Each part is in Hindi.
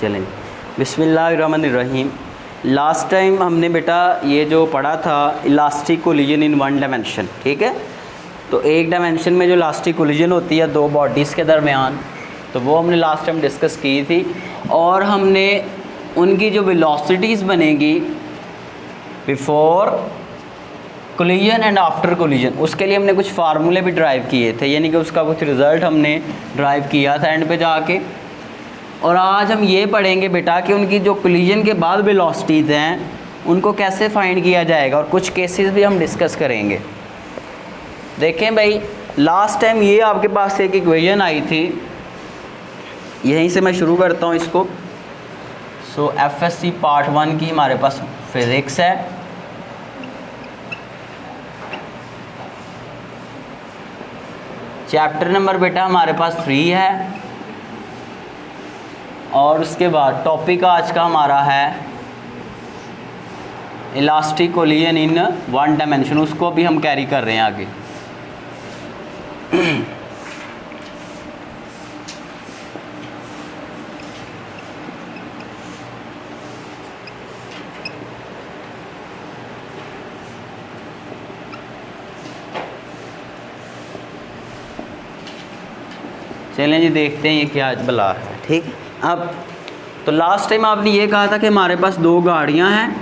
चलें, बिस्मिल्लाहिर्रहमानिर्रहीम। लास्ट टाइम हमने बेटा ये जो पढ़ा था elastic collision in one dimension, ठीक है। तो एक डायमेंशन में जो इलास्टिक कोलिजन होती है दो बॉडीज़ के दरमियान, तो वो हमने लास्ट टाइम डिस्कस की थी। और हमने उनकी जो वेलोसिटीज़ बनेगी before collision and after collision, उसके लिए हमने कुछ फार्मूले भी ड्राइव किए थे, यानी कि उसका कुछ रिज़ल्ट हमने ड्राइव किया था एंड पे जाके। और आज हम ये पढ़ेंगे बेटा कि उनकी जो कोलिजन के बाद वेलोसिटीज़ हैं उनको कैसे फाइंड किया जाएगा, और कुछ केसेस भी हम डिस्कस करेंगे। देखें भाई, लास्ट टाइम ये आपके पास एक इक्वेशन आई थी, यहीं से मैं शुरू करता हूँ इसको। सो एफएससी पार्ट 1 की हमारे पास फिज़िक्स है। चैप्टर नंबर बेटा हमारे पास 3 है, और उसके बाद टॉपिक आज का हमारा है elastic collision in one dimension, उसको भी हम कैरी कर रहे हैं आगे। चलें जी, देखते हैं ये क्या बला है, ठीक। अब तो लास्ट टाइम आपने ये कहा था कि हमारे पास दो गाड़ियां हैं।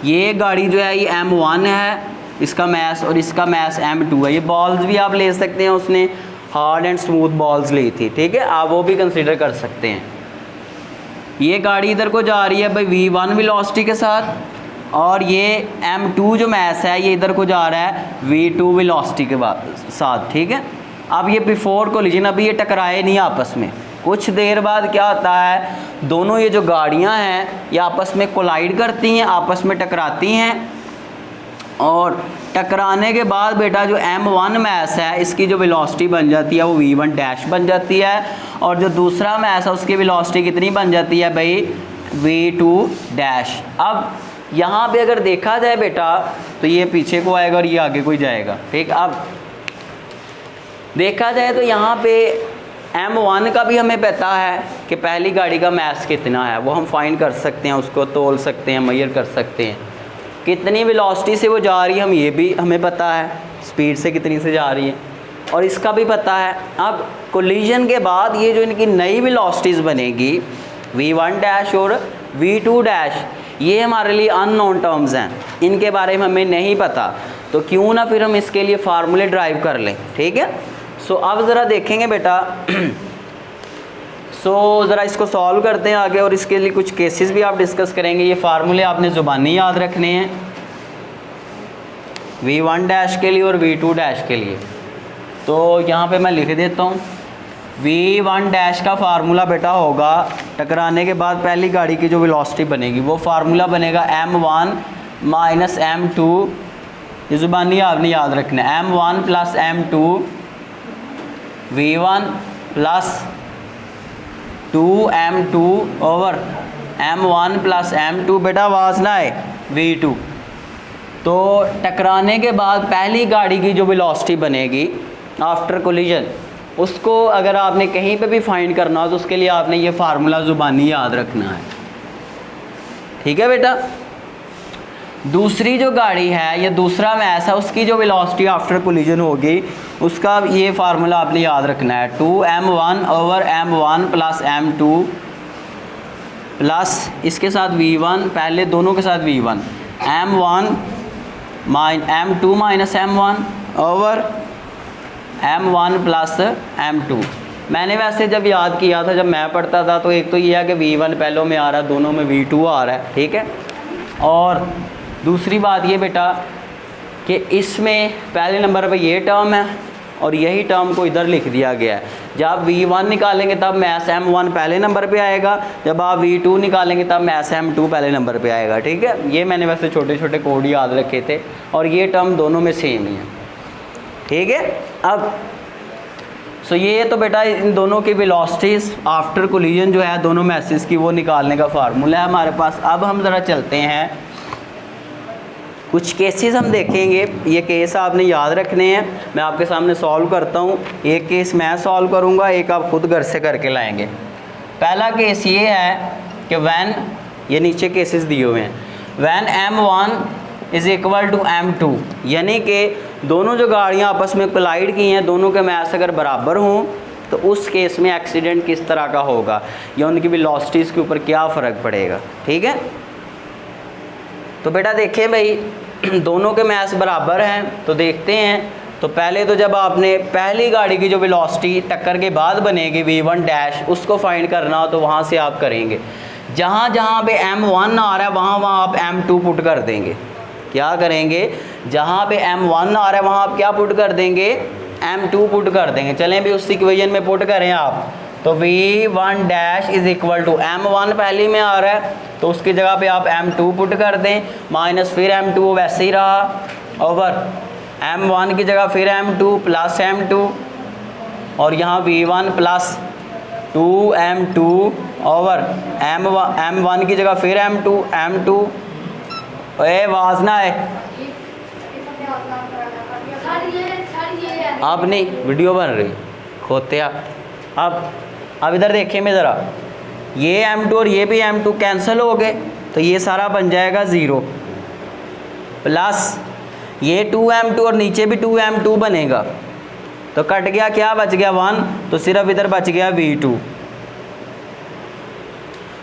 ये गाड़ी जो है ये M1 है, इसका मैस, और इसका मैस M2 है। ये बॉल्स भी आप ले सकते हैं, उसने हार्ड एंड स्मूथ बॉल्स ली थी, ठीक है, आप वो भी कंसीडर कर सकते हैं। ये गाड़ी इधर को जा रही है भाई V1 वेलोसिटी के साथ, और ये M2 जो मैस है ये इधर को जा रहा है V2 वेलोसिटी के साथ, ठीक है। अब ये बिफोर कोलिजन, अभी ये टकराए नहीं आपस में। कुछ देर बाद क्या होता है, दोनों ये जो गाड़ियां हैं ये आपस में कोलाइड करती हैं, आपस में टकराती हैं, और टकराने के बाद बेटा जो M1 मैस है इसकी जो वेलोसिटी बन जाती है वो V1 डैश बन जाती है, और जो दूसरा मैस है उसकी वेलोसिटी कितनी बन जाती है भाई V2 डैश। अब यहाँ पे अगर देखा जाए बेटा तो ये पीछे को आएगा और ये आगे को ही जाएगा, ठीक। अब देखा जाए तो यहाँ पे M1 का भी हमें पता है कि पहली गाड़ी का मैस कितना है, वो हम फाइंड कर सकते हैं, उसको तोल सकते हैं, मेजर कर सकते हैं। कितनी वेलोसिटी से वो जा रही है हम ये भी हमें पता है, स्पीड से कितनी से जा रही है, और इसका भी पता है। अब कोलिजन के बाद ये जो इनकी नई वेलोसिटीज़ बनेगी V1 डैश और V2 डैश, ये हमारे लिए अननोन टर्म्स हैं, इनके बारे में हमें नहीं पता, तो क्यों ना फिर हम इसके लिए फार्मूले ड्राइव कर लें, ठीक है। सो अब ज़रा देखेंगे बेटा ज़रा इसको सॉल्व करते हैं आगे, और इसके लिए कुछ केसेस भी आप डिस्कस करेंगे। ये फार्मूले आपने ज़ुबानी याद रखने हैं V1 डैश के लिए और V2 डैश के लिए। तो यहाँ पे मैं लिख देता हूँ, V1 डैश का फार्मूला बेटा होगा, टकराने के बाद पहली गाड़ी की जो वेलोसिटी बनेगी वो फार्मूला बनेगा M1 माइनस M2, ये ज़ुबानी आपने याद रखना है, M1 plus M2 V1 plus 2M2 over M1 plus M2 बेटा आवाज़ ना आए V2। तो टकराने के बाद पहली गाड़ी की जो वेलोसिटी बनेगी आफ्टर कोलिजन, उसको अगर आपने कहीं पे भी फाइंड करना हो तो उसके लिए आपने ये फार्मूला ज़ुबानी याद रखना है, ठीक है बेटा। दूसरी जो गाड़ी है, ये दूसरा मैस है, उसकी जो वेलोसिटी आफ्टर कोलिजन होगी उसका ये फार्मूला आपने याद रखना है, 2M1 over M1 plus M2 plus इसके साथ V1, पहले दोनों के साथ V1, M1 M2 minus M1 over M1 plus M2। मैंने वैसे जब याद किया था, जब मैं पढ़ता था, तो एक तो ये है कि V1 पहलों में आ रहा है, दोनों में V2 आ रहा है, ठीक है। और दूसरी बात ये बेटा कि इसमें पहले नंबर पे ये टर्म है और यही टर्म को इधर लिख दिया गया है। जब V1 निकालेंगे तब मैस M1 पहले नंबर पे आएगा, जब आप V2 निकालेंगे तब मैस M2 पहले नंबर पे आएगा, ठीक है। ये मैंने वैसे छोटे छोटे कोड याद रखे थे, और ये टर्म दोनों में सेम ही है, ठीक है। अब ये तो बेटा इन दोनों की वेलोसिटीज़ आफ्टर कोलिजन जो है दोनों मैसेज की, वो निकालने का फार्मूला है हमारे पास। अब हम ज़रा चलते हैं कुछ केसेस हम देखेंगे, ये केस आपने याद रखने हैं। मैं आपके सामने सॉल्व करता हूँ। एक केस मैं सॉल्व करूँगा, एक आप खुद घर से करके लाएंगे। पहला केस ये है कि वैन, ये नीचे केसेस दिए हुए हैं, van M1 is equal to M2, यानी कि दोनों जो गाड़ियाँ आपस में कोलाइड की हैं, दोनों के मैस अगर बराबर हों तो उस केस में एक्सीडेंट किस तरह का होगा या उनकी वेलोसिटीज़ के ऊपर क्या फ़र्क पड़ेगा। ठीक है, तो बेटा देखिए भाई, दोनों के मैस बराबर हैं तो देखते हैं। तो पहले तो जब आपने पहली गाड़ी की जो वेलोसिटी टक्कर के बाद बनेगी V1 डैश, उसको फाइंड करना हो तो वहाँ से आप करेंगे। जहाँ जहाँ पे M1 आ रहा है वहाँ वहाँ आप M2 पुट कर देंगे। क्या करेंगे, जहाँ पे M1 आ रहा है वहाँ आप क्या पुट कर देंगे, M2 पुट कर देंगे। चलें भी उस इक्वेशन में पुट करें आप, तो V1 dash is equal to M1 पहली में आ रहा है तो उसकी जगह पे आप M2 पुट कर दें, माइनस फिर M2 वैसे ही रहा, ओवर M1 की जगह फिर M2 प्लस M2, और यहाँ V1 plus 2M2 over M1 की जगह फिर M2 ए आवाज़ ना है, अब नहीं वीडियो बन रही खोते आप। अब इधर देखिए मैं ज़रा, ये M2 और ये भी M2 कैंसिल हो गए तो ये सारा बन जाएगा 0, प्लस ये 2M2 और नीचे भी 2M2 बनेगा तो कट गया, क्या बच गया 1, तो सिर्फ इधर बच गया V2।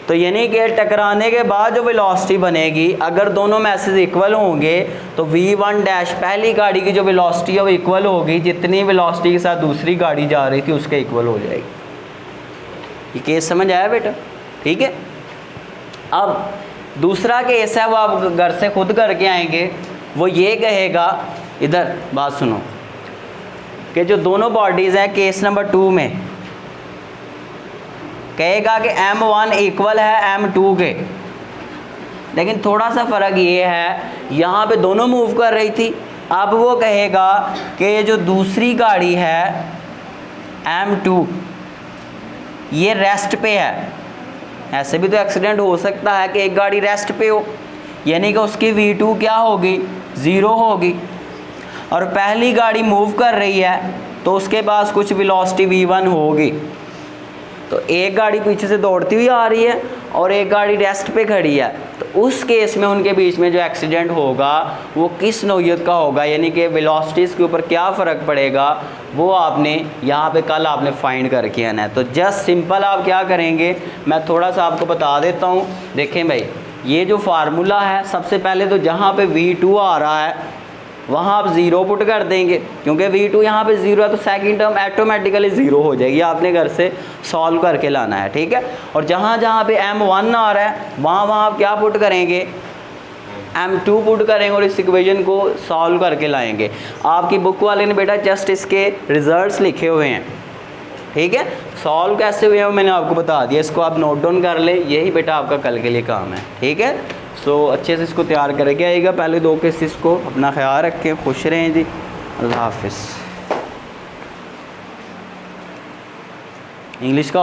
तो यानी कि टकराने के बाद जो वेलोसिटी बनेगी, अगर दोनों मैसेज इक्वल होंगे तो V1 डैश पहली गाड़ी की जो वेलोसिटी है वो इक्वल होगी जितनी वेलोसिटी के साथ दूसरी गाड़ी जा रही थी उसके इक्वल हो जाएगी। ये केस समझ आया बेटा? ठीक है। अब दूसरा केस है वो आप घर से खुद करके आएंगे। वो ये कहेगा, इधर बात सुनो, कि जो दोनों बॉडीज़ हैं केस नंबर 2 में कहेगा कि M1 इक्वल है M2 के, लेकिन थोड़ा सा फ़र्क ये है, यहाँ पे दोनों मूव कर रही थी। अब वो कहेगा कि जो दूसरी गाड़ी है M2 ये रेस्ट पे है। ऐसे भी तो एक्सीडेंट हो सकता है कि एक गाड़ी रेस्ट पे हो, यानी कि उसकी V2 क्या होगी, 0 होगी, और पहली गाड़ी मूव कर रही है तो उसके पास कुछ वेलोसिटी V1 होगी। तो एक गाड़ी पीछे से दौड़ती हुई आ रही है और एक गाड़ी रेस्ट पे खड़ी है, तो उस केस में उनके बीच में जो एक्सीडेंट होगा वो किस नौइयत का होगा, यानी कि वेलोसिटीज़ के ऊपर क्या फ़र्क पड़ेगा, वो आपने यहाँ पे कल आपने फाइंड करके आना है। तो जस्ट सिंपल आप क्या करेंगे, मैं थोड़ा सा आपको बता देता हूँ। देखें भाई, ये जो फार्मूला है, सबसे पहले तो जहाँ पे V2 आ रहा है वहाँ आप 0 पुट कर देंगे, क्योंकि V2 यहाँ पे 0 है तो सेकंड टर्म ऑटोमेटिकली 0 हो जाएगी। आपने घर से सॉल्व करके लाना है, ठीक है। और जहाँ जहाँ पे M1 आ रहा है वहाँ आप क्या पुट करेंगे, M2 पुट करेंगे और इस इक्वेशन को सॉल्व करके लाएंगे। आपकी बुक वाले ने बेटा जस्ट इसके रिजल्ट्स लिखे हुए हैं, ठीक है। सॉल्व कैसे हुए हैं मैंने आपको बता दिया, इसको आप नोट डाउन कर ले, यही बेटा आपका कल के लिए काम है, ठीक है। सो अच्छे से इसको तैयार करके आइएगा। पहले 2 केसेस को अपना ख्याल रखें, खुश रहें जी। अल्लाह हाफिज़। इंग्लिश का